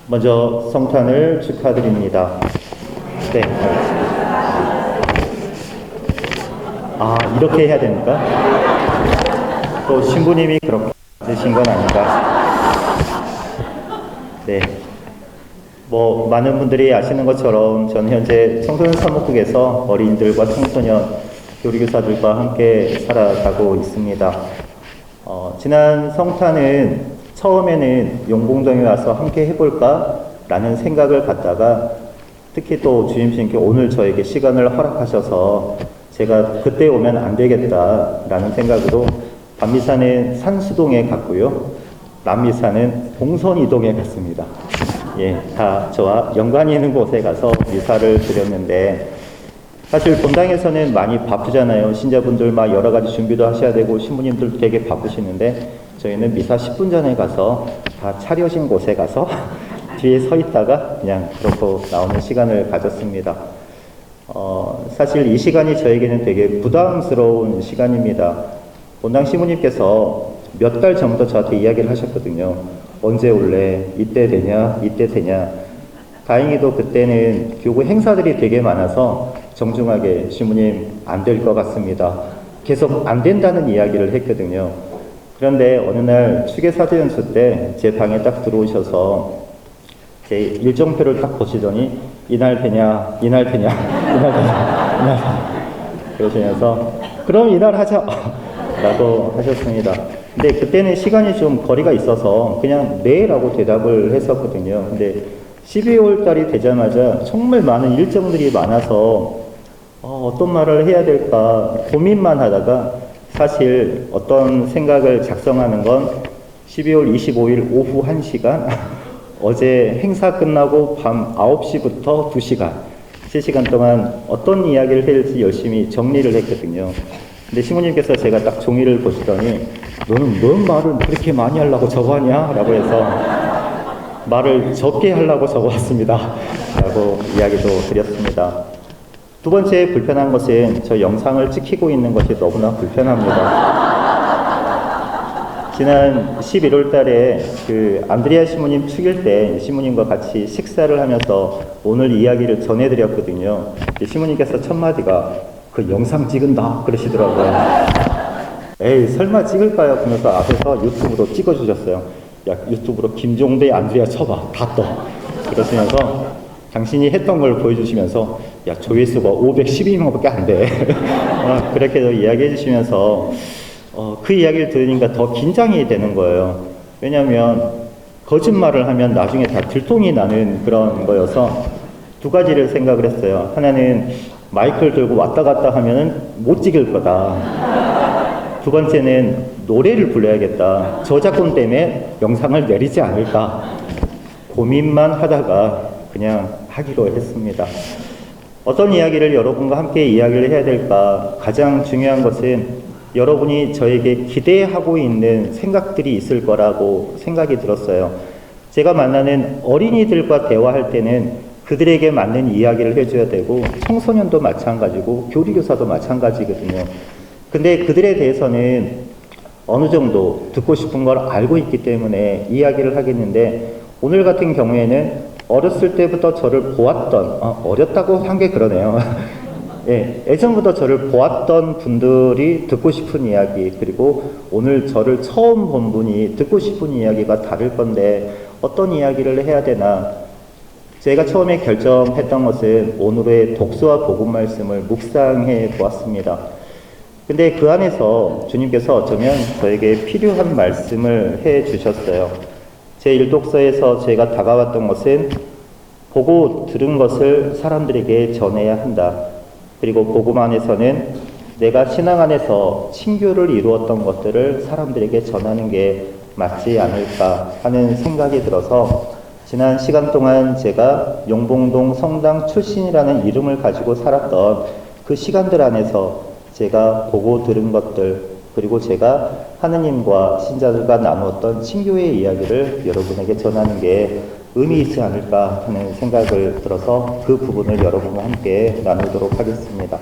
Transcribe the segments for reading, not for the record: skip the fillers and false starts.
먼저 성탄을 축하드립니다. 네. 이렇게 해야 됩니까? 또 신부님이 그렇게 하신 건 아닌가? 네. 많은 분들이 아시는 것처럼 저는 현재 청소년 사목국에서 어린이들과 청소년, 교리교사들과 함께 살아가고 있습니다. 지난 성탄은 처음에는 용봉동에 와서 함께 해볼까? 라는 생각을 갖다가 특히 또 주임신께 오늘 저에게 시간을 허락하셔서 제가 그때 오면 안 되겠다라는 생각으로 밤미사는 산수동에 갔고요. 남미사는 봉선이동에 갔습니다. 예, 다 저와 연관이 있는 곳에 가서 미사를 드렸는데 사실 본당에서는 많이 바쁘잖아요. 신자분들 막 여러 가지 준비도 하셔야 되고 신부님들 되게 바쁘시는데 저희는 미사 10분 전에 가서 다 차려진 곳에 가서 뒤에 서 있다가 그냥 그렇고 나오는 시간을 가졌습니다. 사실 이 시간이 저에게는 되게 부담스러운 시간입니다. 본당 신부님께서 몇 달 전부터 저한테 이야기를 하셨거든요. 언제 올래? 이때 되냐? 이때 되냐? 다행히도 그때는 교구 행사들이 되게 많아서 정중하게 신부님 안 될 것 같습니다. 계속 안 된다는 이야기를 했거든요. 그런데 어느 날 추계사제연수 때 제 방에 딱 들어오셔서 제 일정표를 딱 보시더니 이날 되냐, 이날 되냐, 이날 되냐, 이날 되냐 그러시면서 그럼 이날 하자 라고 하셨습니다. 근데 그때는 시간이 좀 거리가 있어서 그냥 네 라고 대답을 했었거든요. 근데 12월 달이 되자마자 정말 많은 일정들이 많아서 어떤 말을 해야 될까 고민만 하다가 사실 어떤 생각을 작성하는 건 12월 25일 오후 1시간 어제 행사 끝나고 밤 9시부터 2시간 3시간 동안 어떤 이야기를 해야 될지 열심히 정리를 했거든요. 근데 신부님께서 제가 딱 종이를 보시더니 너는 뭔 말을 그렇게 많이 하려고 적어하냐? 라고 해서 말을 적게 하려고 적어왔습니다. 라고 이야기도 드렸습니다. 두 번째 불편한 것은 저 영상을 찍히고 있는 것이 너무나 불편합니다. 지난 11월 달에 안드레아 신부님 축일 때 신부님과 같이 식사를 하면서 오늘 이야기를 전해드렸거든요. 신부님께서 첫 마디가 그 영상 찍은다 그러시더라고요. 에이 설마 찍을까요? 그러면서 앞에서 유튜브로 찍어주셨어요. 야 유튜브로 김종대 안드레아 쳐봐 다 떠. 그러시면서 당신이 했던 걸 보여주시면서 야 조회수가 512명밖에 안 돼. 그렇게도 이야기해 주시면서 그 이야기를 들으니까 더 긴장이 되는 거예요. 왜냐하면 거짓말을 하면 나중에 다 들통이 나는 그런 거여서 두 가지를 생각을 했어요. 하나는 마이크를 들고 왔다 갔다 하면은 못 찍을 거다. 두 번째는 노래를 불러야겠다. 저작권 때문에 영상을 내리지 않을까. 고민만 하다가 그냥 하기로 했습니다. 어떤 이야기를 여러분과 함께 이야기를 해야 될까? 가장 중요한 것은 여러분이 저에게 기대하고 있는 생각들이 있을 거라고 생각이 들었어요. 제가 만나는 어린이들과 대화할 때는 그들에게 맞는 이야기를 해줘야 되고 청소년도 마찬가지고 교리교사도 마찬가지거든요. 근데 그들에 대해서는 어느 정도 듣고 싶은 걸 알고 있기 때문에 이야기를 하겠는데 오늘 같은 경우에는 어렸을 때부터 저를 보았던 어렸다고 한 게 그러네요. 예, 예전부터 저를 보았던 분들이 듣고 싶은 이야기 그리고 오늘 저를 처음 본 분이 듣고 싶은 이야기가 다를 건데 어떤 이야기를 해야 되나 제가 처음에 결정했던 것은 오늘의 독서와 복음 말씀을 묵상해 보았습니다. 근데 그 안에서 주님께서 어쩌면 저에게 필요한 말씀을 해 주셨어요. 제 일독서에서 제가 다가왔던 것은 보고 들은 것을 사람들에게 전해야 한다. 그리고 복음 안에서는 내가 신앙 안에서 친교를 이루었던 것들을 사람들에게 전하는 게 맞지 않을까 하는 생각이 들어서 지난 시간 동안 제가 용봉동 성당 출신이라는 이름을 가지고 살았던 그 시간들 안에서 제가 보고 들은 것들 그리고 제가 하느님과 신자들과 나누었던 친교의 이야기를 여러분에게 전하는 게 의미 있지 않을까 하는 생각을 들어서 그 부분을 여러분과 함께 나누도록 하겠습니다.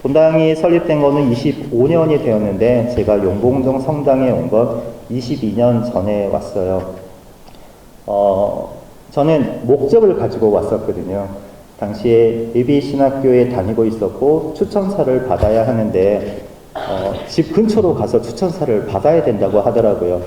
본당이 설립된 거는 25년이 되었는데 제가 용봉동 성당에 온 건 22년 전에 왔어요. 저는 목적을 가지고 왔었거든요. 당시에 예비신학교에 다니고 있었고 추천사를 받아야 하는데 집 근처로 가서 추천사를 받아야 된다고 하더라고요.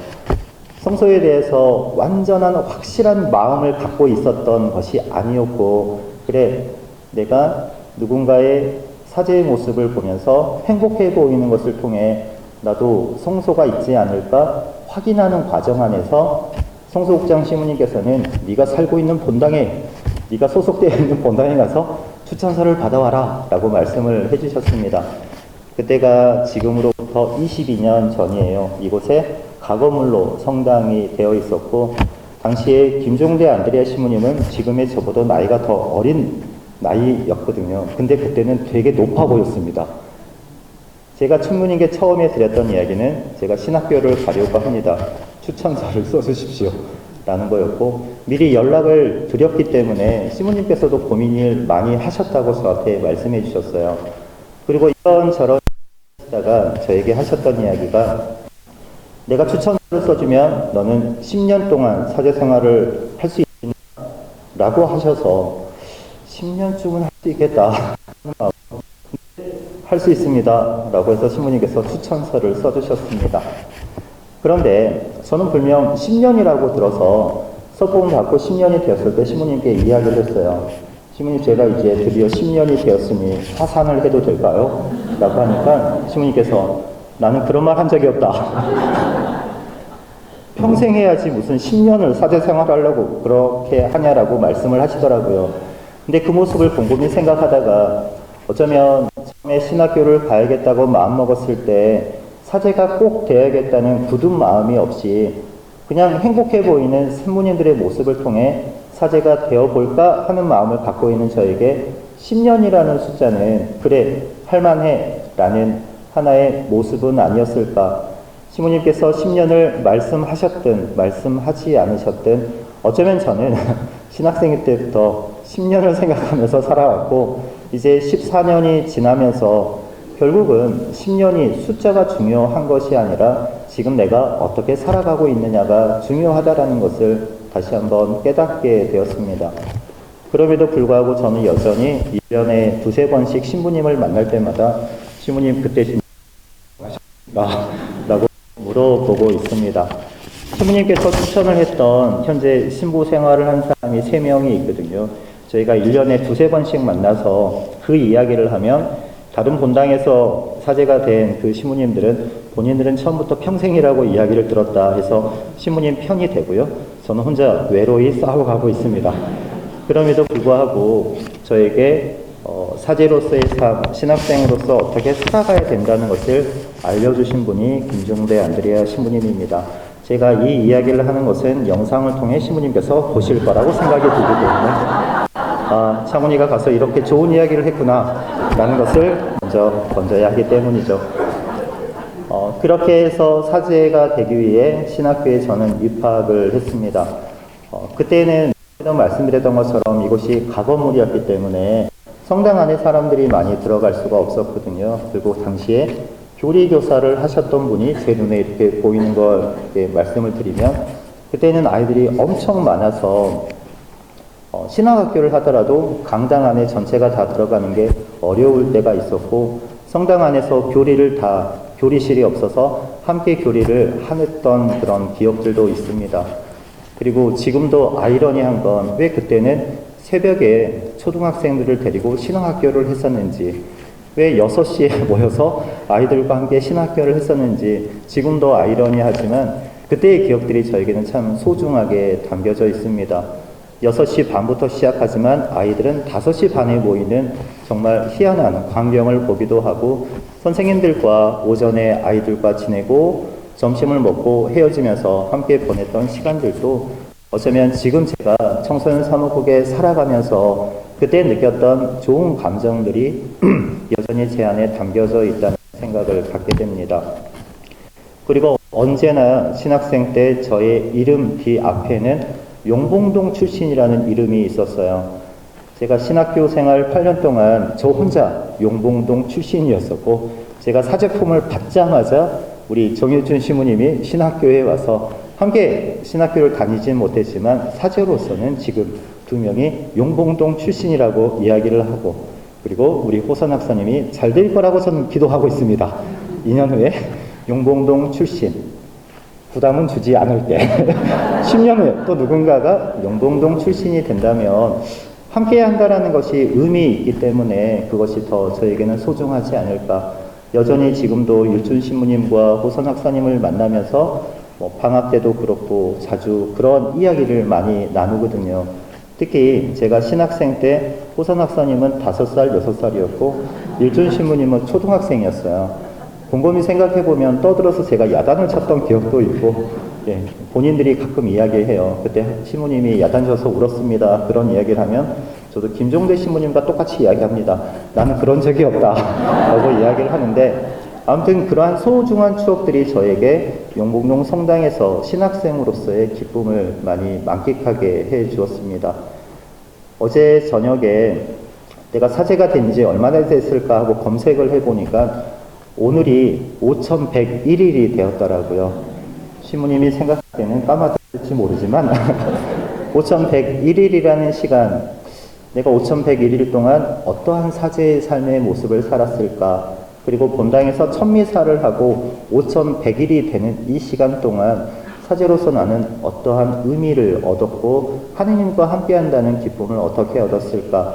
성소에 대해서 완전한 확실한 마음을 갖고 있었던 것이 아니었고, 그래 내가 누군가의 사제의 모습을 보면서 행복해 보이는 것을 통해 나도 성소가 있지 않을까 확인하는 과정 안에서 성소국장 시무님께서는 네가 살고 있는 본당에, 네가 소속되어 있는 본당에 가서 추천서를 받아와라 라고 말씀을 해주셨습니다. 그때가 지금으로부터 22년 전이에요. 이곳에 가거물로 성당이 되어 있었고, 당시에 김종대 안드레아 시무님은 지금의 저보다 나이가 더 어린 나이였거든요. 근데 그때는 되게 높아 보였습니다. 제가 천문님께 처음에 드렸던 이야기는 제가 신학교를 가려고 합니다. 추천서를 써주십시오 라는 거였고, 미리 연락을 드렸기 때문에 시무님께서도 고민을 많이 하셨다고 저한테 말씀해 주셨어요. 그리고 이런저런 하다가 저에게 하셨던 이야기가, 내가 추천서를 써주면 너는 10년 동안 사제 생활을 할 수 있느냐 라고 하셔서 10년쯤은 할 수 있겠다 할 수 있습니다 라고 해서 시무님께서 추천서를 써주셨습니다. 그런데 저는 분명 10년이라고 들어서 석봉을 받고 10년이 되었을 때 시무님께 이야기를 했어요. 시무님, 제가 이제 드디어 10년이 되었으니 화산을 해도 될까요? 라고 하니까 시무님께서 나는 그런 말 한 적이 없다. 평생 해야지 무슨 10년을 사제 생활하려고 그렇게 하냐라고 말씀을 하시더라고요. 근데 그 모습을 곰곰이 생각하다가 어쩌면 처음에 신학교를 가야겠다고 마음먹었을 때 사제가 꼭 되어야겠다는 굳은 마음이 없이 그냥 행복해 보이는 산모님들의 모습을 통해 사제가 되어볼까 하는 마음을 갖고 있는 저에게 10년이라는 숫자는 그래 할만해 라는 하나의 모습은 아니었을까. 시모님께서 10년을 말씀하셨든 말씀하지 않으셨든 어쩌면 저는 신학생 때부터 10년을 생각하면서 살아왔고, 이제 14년이 지나면서 결국은 10년이 숫자가 중요한 것이 아니라 지금 내가 어떻게 살아가고 있느냐가 중요하다라는 것을 다시 한번 깨닫게 되었습니다. 그럼에도 불구하고 저는 여전히 1년에 두세 번씩 신부님을 만날 때마다 시부님 그때 하셨습니까? 라고 물어보고 있습니다. 시부님께서 추천을 했던 현재 신부 생활을 한 사람이 3명이 있거든요. 저희가 1년에 두세 번씩 만나서 그 이야기를 하면 다른 본당에서 사제가 된 그 시무님들은 본인들은 처음부터 평생이라고 이야기를 들었다 해서 시무님 편이 되고요. 저는 혼자 외로이 싸워가고 있습니다. 그럼에도 불구하고 저에게 사제로서의 삶, 신학생으로서 어떻게 살아가야 된다는 것을 알려주신 분이 김종대 안드레아 신부님입니다. 제가 이 이야기를 하는 것은 영상을 통해 신부님께서 보실 거라고 생각이 들기 때문에 창훈이가 가서 이렇게 좋은 이야기를 했구나 라는 것을 먼저 던져야 하기 때문이죠. 그렇게 해서 사제가 되기 위해 신학교에 저는 입학을 했습니다. 그때는 말씀드렸던 것처럼 이곳이 가건물이었기 때문에 성당 안에 사람들이 많이 들어갈 수가 없었거든요. 그리고 당시에 교리교사를 하셨던 분이 제 눈에 이렇게 보이는 걸 이렇게 말씀을 드리면, 그때는 아이들이 엄청 많아서 신학학교를 하더라도 강당 안에 전체가 다 들어가는 게 어려울 때가 있었고, 성당 안에서 교리실이 없어서 함께 교리를 하였던 그런 기억들도 있습니다. 그리고 지금도 아이러니한 건 왜 그때는 새벽에 초등학생들을 데리고 신학학교를 했었는지, 왜 6시에 모여서 아이들과 함께 신학교를 했었는지 지금도 아이러니하지만 그때의 기억들이 저에게는 참 소중하게 담겨져 있습니다. 6시 반부터 시작하지만 아이들은 5시 반에 모이는 정말 희한한 광경을 보기도 하고, 선생님들과 오전에 아이들과 지내고 점심을 먹고 헤어지면서 함께 보냈던 시간들도 어쩌면 지금 제가 청소년 사무국에 살아가면서 그때 느꼈던 좋은 감정들이 여전히 제 안에 담겨져 있다는 생각을 갖게 됩니다. 그리고 언제나 신학생 때 저의 이름 뒤 앞에는 용봉동 출신이라는 이름이 있었어요. 제가 신학교 생활 8년 동안 저 혼자 용봉동 출신이었었고, 제가 사제품을 받자마자 우리 정유준 시무님이 신학교에 와서 함께 신학교를 다니진 못했지만 사제로서는 지금 두 명이 용봉동 출신이라고 이야기를 하고, 그리고 우리 호선 학사님이 잘 될 거라고 저는 기도하고 있습니다. 2년 후에 용봉동 출신, 부담은 주지 않을 때 10년 후에 또 누군가가 용봉동 출신이 된다면 함께 한다라는 것이 의미 있기 때문에 그것이 더 저에게는 소중하지 않을까. 여전히 지금도 율준 신부님과 호선 학사님을 만나면서 방학 때도 그렇고 자주 그런 이야기를 많이 나누거든요. 특히 제가 신학생 때 호선 학사님은 5살, 6살이었고 율준 신부님은 초등학생이었어요. 곰곰이 생각해보면 떠들어서 제가 야단을 쳤던 기억도 있고, 예, 본인들이 가끔 이야기해요. 그때 신부님이 야단 져서 울었습니다. 그런 이야기를 하면 저도 김종대 신부님과 똑같이 이야기합니다. 나는 그런 적이 없다 라고 이야기를 하는데, 아무튼 그러한 소중한 추억들이 저에게 용봉동 성당에서 신학생으로서의 기쁨을 많이 만끽하게 해 주었습니다. 어제 저녁에 내가 사제가 된 지 얼마나 됐을까 하고 검색을 해보니까 오늘이 5101일이 되었더라고요. 시모님이 생각할 때는 까마득할지 모르지만 5101일이라는 시간, 내가 5101일 동안 어떠한 사제의 삶의 모습을 살았을까, 그리고 본당에서 천미사를 하고 5100일이 되는 이 시간 동안 사제로서 나는 어떠한 의미를 얻었고 하느님과 함께한다는 기쁨을 어떻게 얻었을까.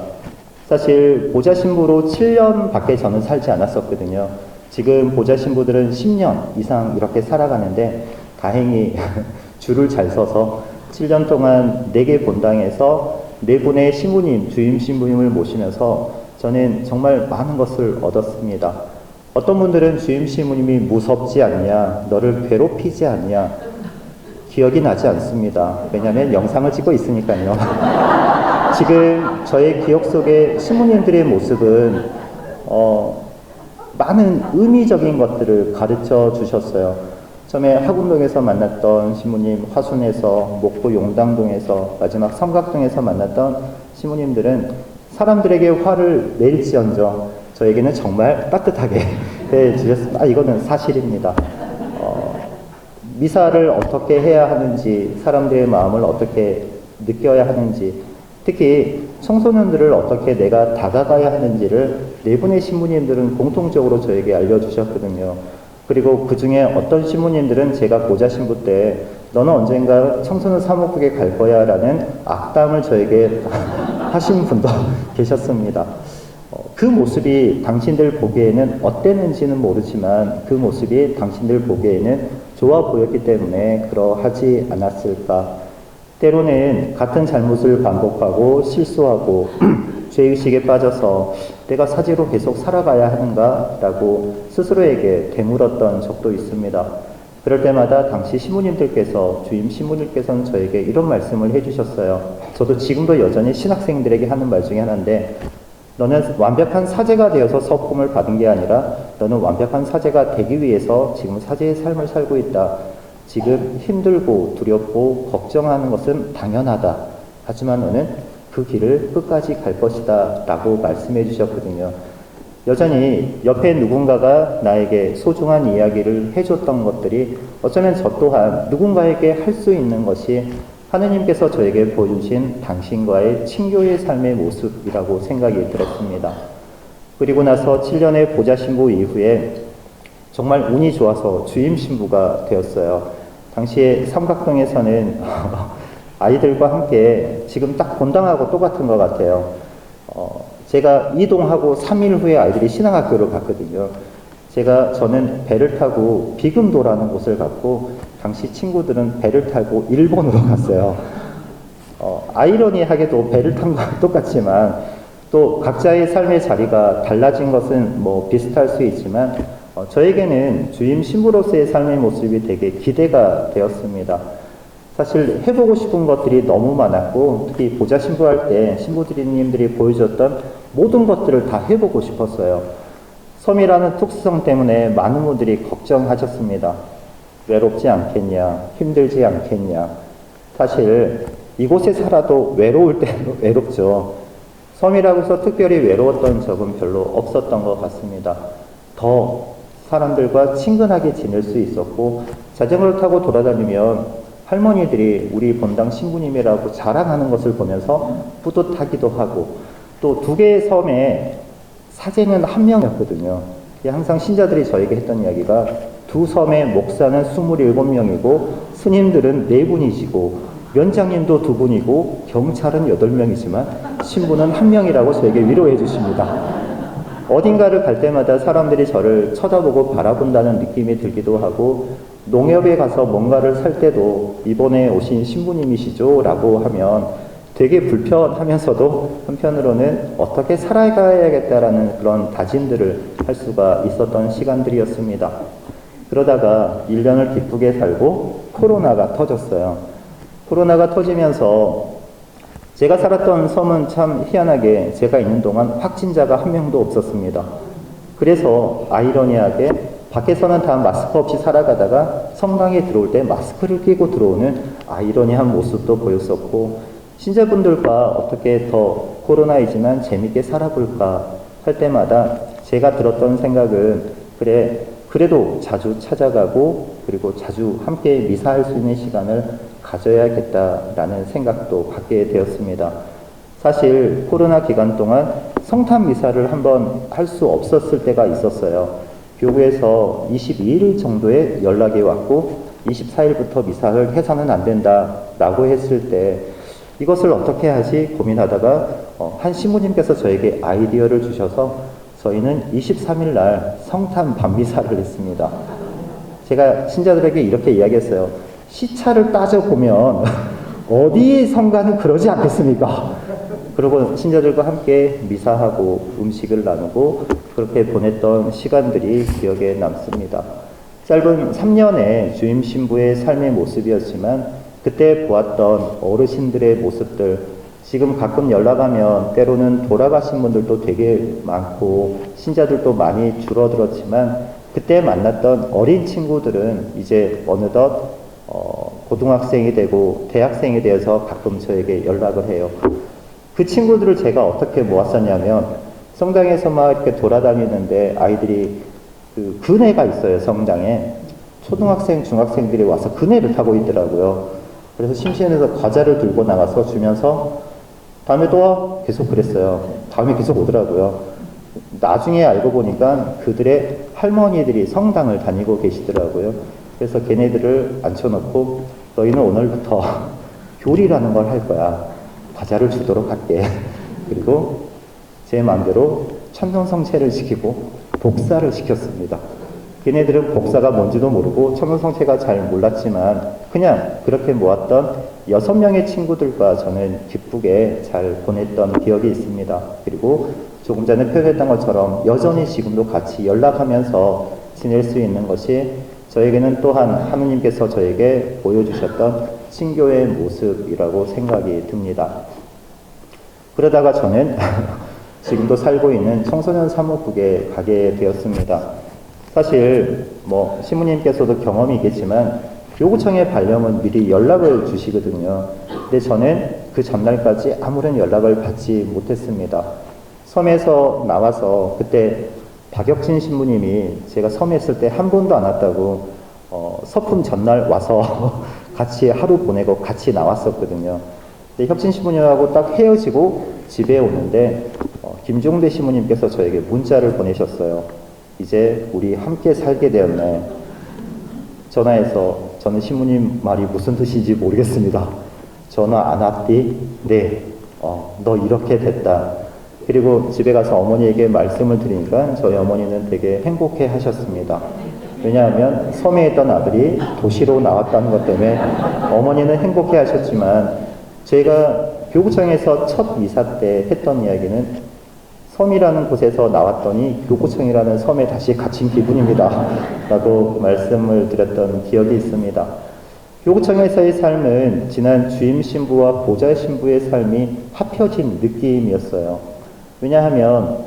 사실 보좌 신부로 7년밖에 저는 살지 않았었거든요. 지금 보좌 신부들은 10년 이상 이렇게 살아가는데 다행히 줄을 잘 서서 7년 동안 4개 본당에서 4분의 신부님, 주임 신부님을 모시면서 저는 정말 많은 것을 얻었습니다. 어떤 분들은 주임 신부님이 무섭지 않냐, 너를 괴롭히지 않냐, 기억이 나지 않습니다. 왜냐하면 영상을 찍고 있으니까요. 지금 저의 기억 속에 신부님들의 모습은 많은 의미적인 것들을 가르쳐 주셨어요. 처음에 학운동에서 만났던 신부님, 화순에서, 목포 용당동에서, 마지막 삼각동에서 만났던 신부님들은 사람들에게 화를 낼지언정 저에게는 정말 따뜻하게 해주셨습니다. 이거는 사실입니다. 미사를 어떻게 해야 하는지, 사람들의 마음을 어떻게 느껴야 하는지, 특히 청소년들을 어떻게 내가 다가가야 하는지를 4분의 신부님들은 공통적으로 저에게 알려주셨거든요. 그리고 그 중에 어떤 신부님들은 제가 보좌 신부 때 너는 언젠가 청소년 사목국에 갈 거야 라는 악담을 저에게 하신 분도 계셨습니다. 그 모습이 당신들 보기에는 어땠는지는 모르지만 그 모습이 당신들 보기에는 좋아 보였기 때문에 그러하지 않았을까. 때로는 같은 잘못을 반복하고 실수하고 죄의식에 빠져서 내가 사제로 계속 살아가야 하는가 라고 스스로에게 되물었던 적도 있습니다. 그럴 때마다 당시 신부님들께서, 주임 신부님께서는 저에게 이런 말씀을 해주셨어요. 저도 지금도 여전히 신학생들에게 하는 말 중에 하나인데, 너는 완벽한 사제가 되어서 서품을 받은 게 아니라 너는 완벽한 사제가 되기 위해서 지금 사제의 삶을 살고 있다. 지금 힘들고 두렵고 걱정하는 것은 당연하다. 하지만 너는 그 길을 끝까지 갈 것이다 라고 말씀해 주셨거든요. 여전히 옆에 누군가가 나에게 소중한 이야기를 해줬던 것들이 어쩌면 저 또한 누군가에게 할 수 있는 것이 하느님께서 저에게 보여주신 당신과의 친교의 삶의 모습이라고 생각이 들었습니다. 그리고 나서 7년의 보좌 신부 이후에 정말 운이 좋아서 주임 신부가 되었어요. 당시에 삼각동에서는 아이들과 함께 지금 딱 본당하고 똑같은 것 같아요. 제가 이동하고 3일 후에 아이들이 신앙학교를 갔거든요. 저는 배를 타고 비금도라는 곳을 갔고 당시 친구들은 배를 타고 일본으로 갔어요. 아이러니하게도 배를 탄 건 똑같지만 또 각자의 삶의 자리가 달라진 것은 뭐 비슷할 수 있지만 저에게는 주임 신부로서의 삶의 모습이 되게 기대가 되었습니다. 사실 해보고 싶은 것들이 너무 많았고 특히 보좌 신부할 때 신부님들이 보여줬던 모든 것들을 다 해보고 싶었어요. 섬이라는 특수성 때문에 많은 분들이 걱정하셨습니다. 외롭지 않겠냐, 힘들지 않겠냐. 사실 이곳에 살아도 외로울 때는 외롭죠. 섬이라고 해서 특별히 외로웠던 적은 별로 없었던 것 같습니다. 더 사람들과 친근하게 지낼 수 있었고 자전거를 타고 돌아다니면 할머니들이 우리 본당 신부님이라고 자랑하는 것을 보면서 뿌듯하기도 하고, 또 두 개의 섬에 사제는 한 명이었거든요. 항상 신자들이 저에게 했던 이야기가 두 섬의 목사는 27명이고 스님들은 4분이시고 면장님도 2분이고 경찰은 8명이지만 신부는 1명이라고 저에게 위로해 주십니다. 어딘가를 갈 때마다 사람들이 저를 쳐다보고 바라본다는 느낌이 들기도 하고, 농협에 가서 뭔가를 살 때도 이번에 오신 신부님이시죠? 라고 하면 되게 불편하면서도 한편으로는 어떻게 살아가야겠다라는 그런 다짐들을 할 수가 있었던 시간들이었습니다. 그러다가 1년을 기쁘게 살고 코로나가 터졌어요. 코로나가 터지면서 제가 살았던 섬은 참 희한하게 제가 있는 동안 확진자가 한 명도 없었습니다. 그래서 아이러니하게 밖에서는 다 마스크 없이 살아가다가 성당에 들어올 때 마스크를 끼고 들어오는 아이러니한 모습도 보였었고, 신자분들과 어떻게 더 코로나이지만 재밌게 살아볼까 할 때마다 제가 들었던 생각은, 그래도 자주 찾아가고 그리고 자주 함께 미사할 수 있는 시간을 가져야겠다라는 생각도 갖게 되었습니다. 사실 코로나 기간 동안 성탄 미사를 한번 할 수 없었을 때가 있었어요. 교구에서 22일 정도의 연락이 왔고 24일부터 미사를 해서는 안 된다라고 했을 때 이것을 어떻게 하지 고민하다가 한 신부님께서 저에게 아이디어를 주셔서 저희는 23일 날 성탄 밤미사를 했습니다. 제가 신자들에게 이렇게 이야기했어요. 시차를 따져보면 어디 성가는 그러지 않겠습니까? 그리고 신자들과 함께 미사하고 음식을 나누고 그렇게 보냈던 시간들이 기억에 남습니다. 짧은 3년의 주임 신부의 삶의 모습이었지만 그때 보았던 어르신들의 모습들, 지금 가끔 연락하면 때로는 돌아가신 분들도 되게 많고 신자들도 많이 줄어들었지만 그때 만났던 어린 친구들은 이제 어느덧 고등학생이 되고 대학생이 되어서 가끔 저에게 연락을 해요. 그 친구들을 제가 어떻게 모았었냐면 성당에서 막 이렇게 돌아다니는데 아이들이 그 그네가 있어요. 성당에 초등학생, 중학생들이 와서 그네를 타고 있더라고요. 그래서 심심해서 과자를 들고 나가서 주면서 다음에 또 와? 계속 그랬어요. 다음에 계속 오더라고요. 나중에 알고 보니까 그들의 할머니들이 성당을 다니고 계시더라고요. 그래서 걔네들을 앉혀놓고 너희는 오늘부터 교리라는 걸 할 거야. 과자를 주도록 할게. 그리고 제 마음대로 천명성체를 시키고 복사를 시켰습니다. 걔네들은 복사가 뭔지도 모르고 천명성체가 잘 몰랐지만 그냥 그렇게 모았던 6명의 친구들과 저는 기쁘게 잘 보냈던 기억이 있습니다. 그리고 조금 전에 표현했던 것처럼 여전히 지금도 같이 연락하면서 지낼 수 있는 것이 저에게는 또한 하느님께서 저에게 보여주셨던 신교의 모습이라고 생각이 듭니다. 그러다가 저는 지금도 살고 있는 청소년 사무국에 가게 되었습니다. 사실 신부님께서도 경험이 있겠지만 교구청의 발령은 미리 연락을 주시거든요. 근데 저는 그 전날까지 아무런 연락을 받지 못했습니다. 섬에서 나와서 그때 박혁진 신부님이 제가 섬에 있을 때 한 번도 안 왔다고 서품 전날 와서 같이 하루 보내고 같이 나왔었거든요. 근데 혁진 신부님하고 딱 헤어지고 집에 오는데 김종대 신부님께서 저에게 문자를 보내셨어요. 이제 우리 함께 살게 되었네. 전화해서 저는 신부님 말이 무슨 뜻인지 모르겠습니다. 전화 안 왔디? 네. 너 이렇게 됐다. 그리고 집에 가서 어머니에게 말씀을 드리니까 저희 어머니는 되게 행복해 하셨습니다. 왜냐하면 섬에 있던 아들이 도시로 나왔다는 것 때문에 어머니는 행복해 하셨지만 제가 교구청에서 첫 이사 때 했던 이야기는 섬이라는 곳에서 나왔더니 교구청이라는 섬에 다시 갇힌 기분입니다. 라고 말씀을 드렸던 기억이 있습니다. 교구청에서의 삶은 지난 주임 신부와 보좌 신부의 삶이 합혀진 느낌이었어요. 왜냐하면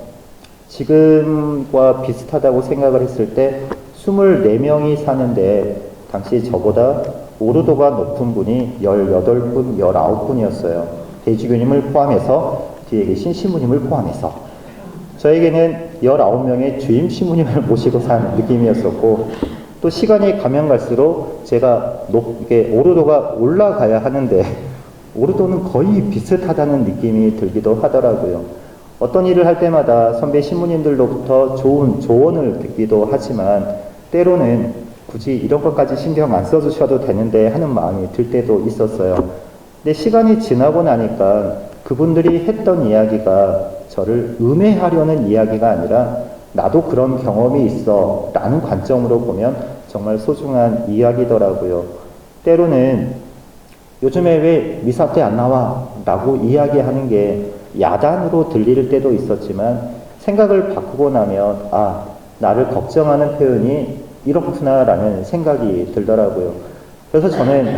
지금과 비슷하다고 생각을 했을 때 24명이 사는데 당시 저보다 오르도가 높은 분이 18분, 19분이었어요. 대주교님을 포함해서 뒤에 계신 신부님을 포함해서 저에게는 19명의 주임 신부님을 모시고 산 느낌이었었고, 또 시간이 가면 갈수록 제가 높게 오르도가 올라가야 하는데 오르도는 거의 비슷하다는 느낌이 들기도 하더라고요. 어떤 일을 할 때마다 선배 신부님들로부터 좋은 조언을 듣기도 하지만 때로는 굳이 이런 것까지 신경 안 써주셔도 되는데 하는 마음이 들 때도 있었어요. 근데 시간이 지나고 나니까 그분들이 했던 이야기가 저를 음해하려는 이야기가 아니라 나도 그런 경험이 있어 라는 관점으로 보면 정말 소중한 이야기더라고요. 때로는 요즘에 왜 미사 때 안 나와? 라고 이야기하는 게 야단으로 들릴 때도 있었지만 생각을 바꾸고 나면 나를 걱정하는 표현이 이렇구나 라는 생각이 들더라고요. 그래서 저는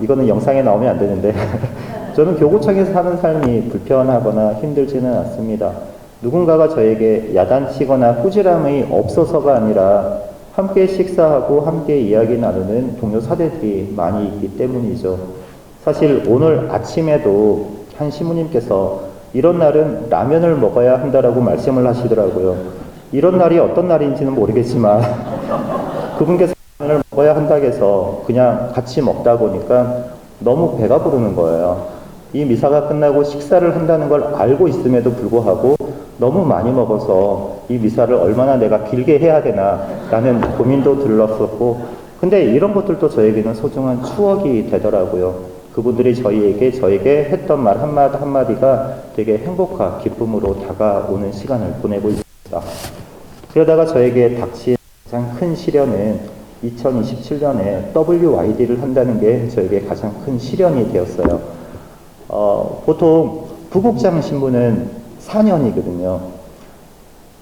이거는 영상에 나오면 안 되는데 저는 교구청에서 사는 삶이 불편하거나 힘들지는 않습니다. 누군가가 저에게 야단치거나 꾸지람이 없어서가 아니라 함께 식사하고 함께 이야기 나누는 동료 사대들이 많이 있기 때문이죠. 사실 오늘 아침에도 한 시무님께서 이런 날은 라면을 먹어야 한다라고 말씀을 하시더라고요. 이런 날이 어떤 날인지는 모르겠지만 그분께서 라면을 먹어야 한다고 해서 그냥 같이 먹다 보니까 너무 배가 부르는 거예요. 이 미사가 끝나고 식사를 한다는 걸 알고 있음에도 불구하고 너무 많이 먹어서 이 미사를 얼마나 내가 길게 해야 되나 라는 고민도 들었었고, 근데 이런 것들도 저에게는 소중한 추억이 되더라고요. 그분들이 저에게 했던 말 한마디가 되게 행복과 기쁨으로 다가오는 시간을 보내고 있습니다. 그러다가 저에게 닥친 가장 큰 시련은 2027년에 WYD를 한다는 게 저에게 가장 큰 시련이 되었어요. 보통 부국장 신부는 4년이거든요.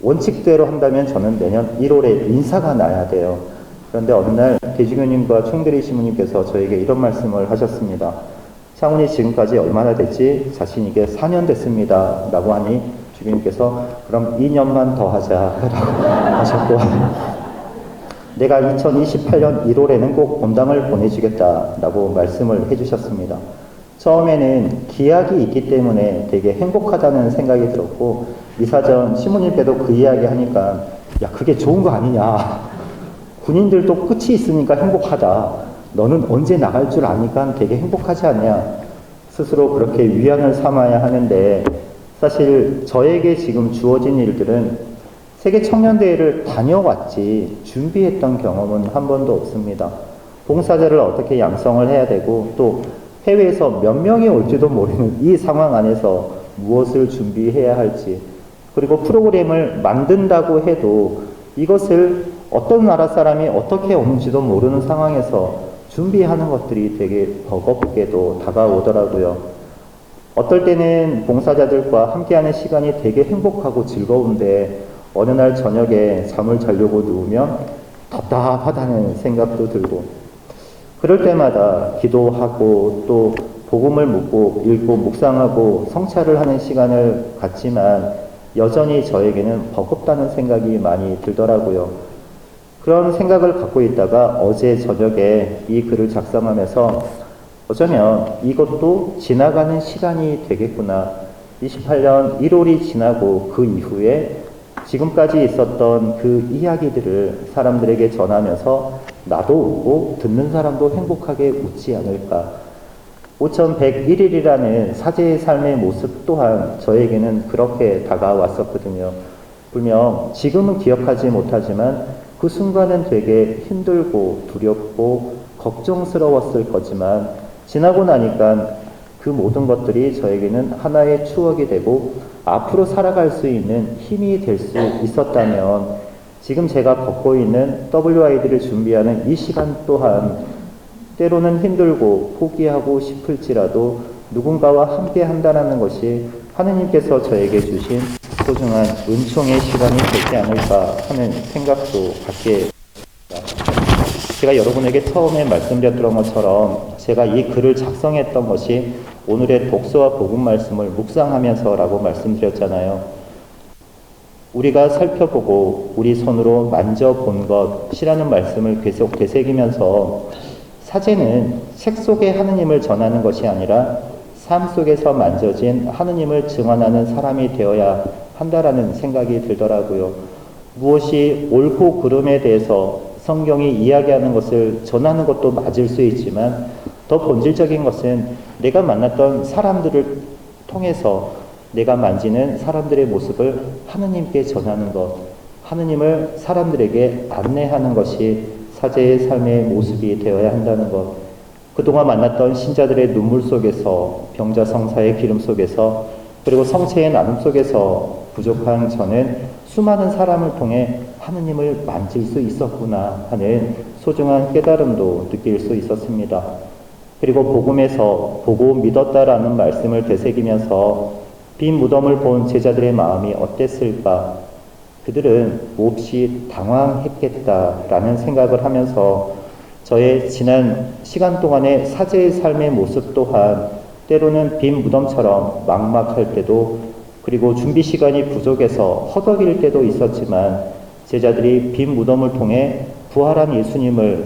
원칙대로 한다면 저는 내년 1월에 인사가 나야 돼요. 그런데 어느 날 대주교님과 총대리 신부님께서 저에게 이런 말씀을 하셨습니다. 창훈이 지금까지 얼마나 됐지? 자신에게 4년 됐습니다. 라고 하니 주교님께서 그럼 2년만 더 하자 라고 하셨고 내가 2028년 1월에는 꼭 본당을 보내주겠다 라고 말씀을 해주셨습니다. 처음에는 기약이 있기 때문에 되게 행복하다는 생각이 들었고 미사전 신부님께도 그 이야기 하니까 야 그게 좋은 거 아니냐, 군인들도 끝이 있으니까 행복하다, 너는 언제 나갈 줄 아니까 되게 행복하지 않냐, 스스로 그렇게 위안을 삼아야 하는데 사실 저에게 지금 주어진 일들은 세계 청년대회를 다녀왔지 준비했던 경험은 한 번도 없습니다. 봉사자를 어떻게 양성을 해야 되고 또 해외에서 몇 명이 올지도 모르는 이 상황 안에서 무엇을 준비해야 할지, 그리고 프로그램을 만든다고 해도 이것을 어떤 나라 사람이 어떻게 오는지도 모르는 상황에서 준비하는 것들이 되게 버겁게도 다가오더라고요. 어떨 때는 봉사자들과 함께하는 시간이 되게 행복하고 즐거운데 어느 날 저녁에 잠을 자려고 누우면 답답하다는 생각도 들고, 그럴 때마다 기도하고 또 복음을 묻고 읽고 묵상하고 성찰을 하는 시간을 갖지만 여전히 저에게는 버겁다는 생각이 많이 들더라고요. 그런 생각을 갖고 있다가 어제 저녁에 이 글을 작성하면서 어쩌면 이것도 지나가는 시간이 되겠구나. 28년 1월이 지나고 그 이후에 지금까지 있었던 그 이야기들을 사람들에게 전하면서 나도 웃고 듣는 사람도 행복하게 웃지 않을까. 5101일이라는 사제의 삶의 모습 또한 저에게는 그렇게 다가왔었거든요. 분명 지금은 기억하지 못하지만 그 순간은 되게 힘들고 두렵고 걱정스러웠을 거지만 지나고 나니까 그 모든 것들이 저에게는 하나의 추억이 되고 앞으로 살아갈 수 있는 힘이 될 수 있었다면 지금 제가 걷고 있는 WID를 준비하는 이 시간 또한 때로는 힘들고 포기하고 싶을지라도 누군가와 함께 한다는 것이 하느님께서 저에게 주신 소중한 은총의 시간이 되지 않을까 하는 생각도 갖게 됩니다. 제가 여러분에게 처음에 말씀드렸던 것처럼 제가 이 글을 작성했던 것이 오늘의 독서와 복음 말씀을 묵상하면서라고 말씀드렸잖아요. 우리가 살펴보고 우리 손으로 만져본 것이라는 말씀을 계속 되새기면서 사제는 책 속의 하느님을 전하는 것이 아니라 삶 속에서 만져진 하느님을 증언하는 사람이 되어야 한다라는 생각이 들더라고요. 무엇이 옳고 그름에 대해서 성경이 이야기하는 것을 전하는 것도 맞을 수 있지만 더 본질적인 것은 내가 만났던 사람들을 통해서 내가 만지는 사람들의 모습을 하느님께 전하는 것, 하느님을 사람들에게 안내하는 것이 사제의 삶의 모습이 되어야 한다는 것. 그동안 만났던 신자들의 눈물 속에서, 병자성사의 기름 속에서, 그리고 성체의 나눔 속에서 부족한 저는 수많은 사람을 통해 하느님을 만질 수 있었구나 하는 소중한 깨달음도 느낄 수 있었습니다. 그리고 복음에서 보고 믿었다라는 말씀을 되새기면서 빈 무덤을 본 제자들의 마음이 어땠을까? 그들은 몹시 당황했겠다라는 생각을 하면서 저의 지난 시간 동안의 사제의 삶의 모습 또한 때로는 빈 무덤처럼 막막할 때도, 그리고 준비 시간이 부족해서 허덕일 때도 있었지만 제자들이 빈 무덤을 통해 부활한 예수님을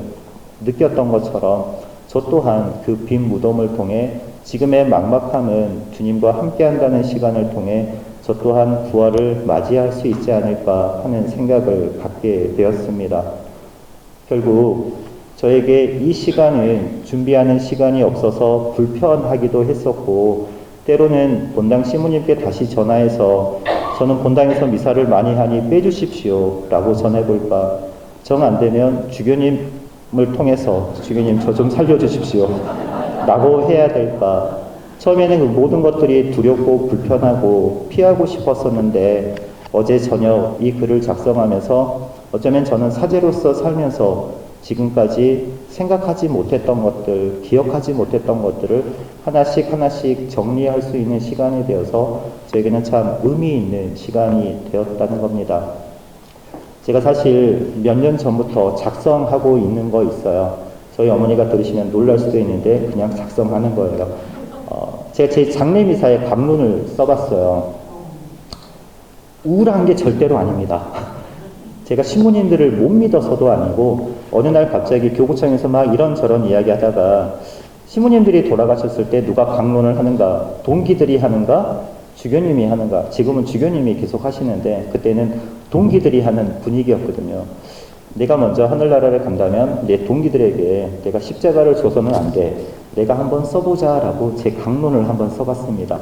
느꼈던 것처럼 저 또한 그 빈 무덤을 통해 지금의 막막함은 주님과 함께한다는 시간을 통해 저 또한 부활을 맞이할 수 있지 않을까 하는 생각을 갖게 되었습니다. 결국 저에게 이 시간은 준비하는 시간이 없어서 불편하기도 했었고, 때로는 본당 시무님께 다시 전화해서 저는 본당에서 미사를 많이 하니 빼주십시오 라고 전해볼까, 정 안되면 주교님을 통해서 주교님 저 좀 살려주십시오 라고 해야 될까. 처음에는 그 모든 것들이 두렵고 불편하고 피하고 싶었었는데 어제 저녁 이 글을 작성하면서 어쩌면 저는 사제로서 살면서 지금까지 생각하지 못했던 것들, 기억하지 못했던 것들을 하나씩 하나씩 정리할 수 있는 시간이 되어서 저에게는 참 의미 있는 시간이 되었다는 겁니다. 제가 사실 몇 년 전부터 작성하고 있는 거 있어요. 저희 어머니가 들으시면 놀랄 수도 있는데 그냥 작성하는 거예요. 제가 제 장례미사에 감론을 써봤어요. 우울한 게 절대로 아닙니다. 제가 신부님들을 못 믿어서도 아니고 어느 날 갑자기 교구청에서 막 이런저런 이야기하다가 신부님들이 돌아가셨을 때 누가 강론을 하는가, 동기들이 하는가, 주교님이 하는가. 지금은 주교님이 계속 하시는데 그때는 동기들이 하는 분위기였거든요. 내가 먼저 하늘나라를 간다면 내 동기들에게 내가 십자가를 줘서는 안 돼, 내가 한번 써보자 라고 제 강론을 한번 써봤습니다.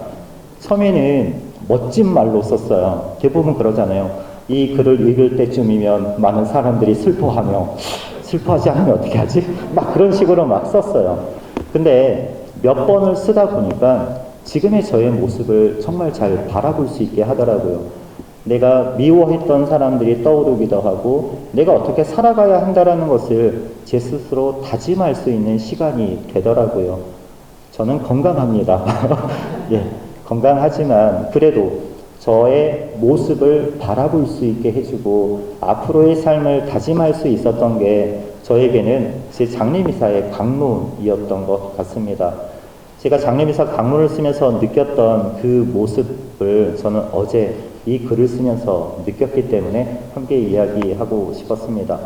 처음에는 멋진 말로 썼어요. 대부분 그러잖아요. 이 글을 읽을 때쯤이면 많은 사람들이 슬퍼하며, 슬퍼하지 않으면 어떻게 하지? 막 그런 식으로 막 썼어요. 근데 몇 번을 쓰다 보니까 지금의 저의 모습을 정말 잘 바라볼 수 있게 하더라고요. 내가 미워했던 사람들이 떠오르기도 하고 내가 어떻게 살아가야 한다라는 것을 제 스스로 다짐할 수 있는 시간이 되더라고요. 저는 건강합니다. 예, 건강하지만 그래도 저의 모습을 바라볼 수 있게 해주고 앞으로의 삶을 다짐할 수 있었던 게 저에게는 제 장례미사의 강론이었던 것 같습니다. 제가 장례미사 강론을 쓰면서 느꼈던 그 모습을 저는 어제 이 글을 쓰면서 느꼈기 때문에 함께 이야기하고 싶었습니다.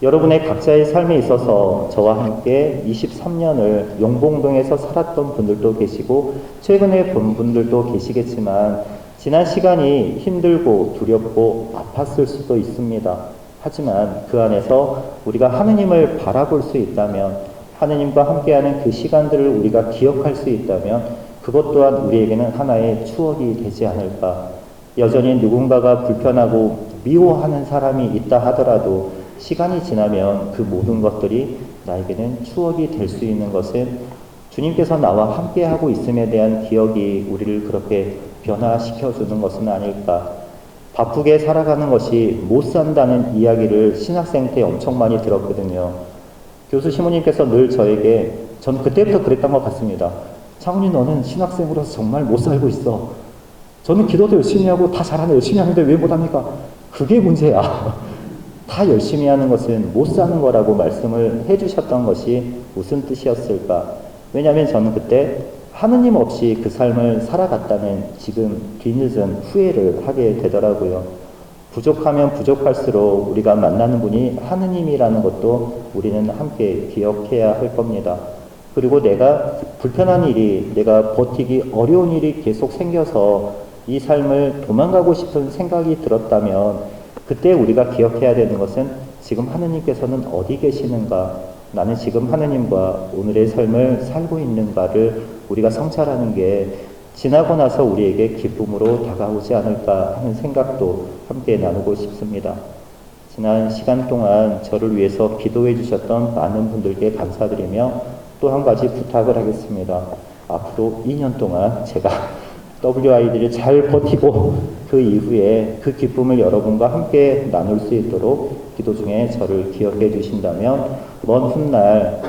여러분의 각자의 삶에 있어서 저와 함께 23년을 용봉동에서 살았던 분들도 계시고 최근에 본 분들도 계시겠지만 지난 시간이 힘들고 두렵고 아팠을 수도 있습니다. 하지만 그 안에서 우리가 하느님을 바라볼 수 있다면, 하느님과 함께하는 그 시간들을 우리가 기억할 수 있다면 그것 또한 우리에게는 하나의 추억이 되지 않을까. 여전히 누군가가 불편하고 미워하는 사람이 있다 하더라도 시간이 지나면 그 모든 것들이 나에게는 추억이 될 수 있는 것은 주님께서 나와 함께하고 있음에 대한 기억이 우리를 그렇게 변화시켜주는 것은 아닐까. 바쁘게 살아가는 것이 못 산다는 이야기를 신학생 때 엄청 많이 들었거든요. 교수 시모님께서 늘 저에게, 전 그때부터 그랬던 것 같습니다. 창훈이 너는 신학생으로서 정말 못 살고 있어. 저는 기도도 열심히 하고 다 잘하는데 열심히 하는데 왜 못합니까? 그게 문제야. 다 열심히 하는 것은 못 사는 거라고 말씀을 해주셨던 것이 무슨 뜻이었을까? 왜냐하면 저는 그때 하느님 없이 그 삶을 살아갔다는 지금 뒤늦은 후회를 하게 되더라고요. 부족하면 부족할수록 우리가 만나는 분이 하느님이라는 것도 우리는 함께 기억해야 할 겁니다. 그리고 내가 불편한 일이, 내가 버티기 어려운 일이 계속 생겨서 이 삶을 도망가고 싶은 생각이 들었다면 그때 우리가 기억해야 되는 것은 지금 하느님께서는 어디 계시는가, 나는 지금 하느님과 오늘의 삶을 살고 있는가를 우리가 성찰하는 게 지나고 나서 우리에게 기쁨으로 다가오지 않을까 하는 생각도 함께 나누고 싶습니다. 지난 시간 동안 저를 위해서 기도해 주셨던 많은 분들께 감사드리며 또 한 가지 부탁을 하겠습니다. 앞으로 2년 동안 제가 WID를 잘 버티고 그 이후에 그 기쁨을 여러분과 함께 나눌 수 있도록 기도 중에 저를 기억해 주신다면 먼 훗날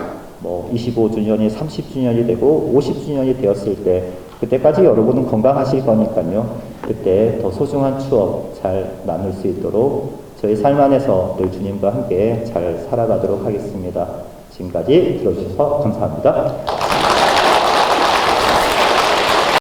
25주년이 30주년이 되고 50주년이 되었을 때 그때까지 여러분은 건강하실 거니까요. 그때 더 소중한 추억 잘 나눌 수 있도록 저희 삶 안에서 늘 주님과 함께 잘 살아가도록 하겠습니다. 지금까지 들어주셔서 감사합니다.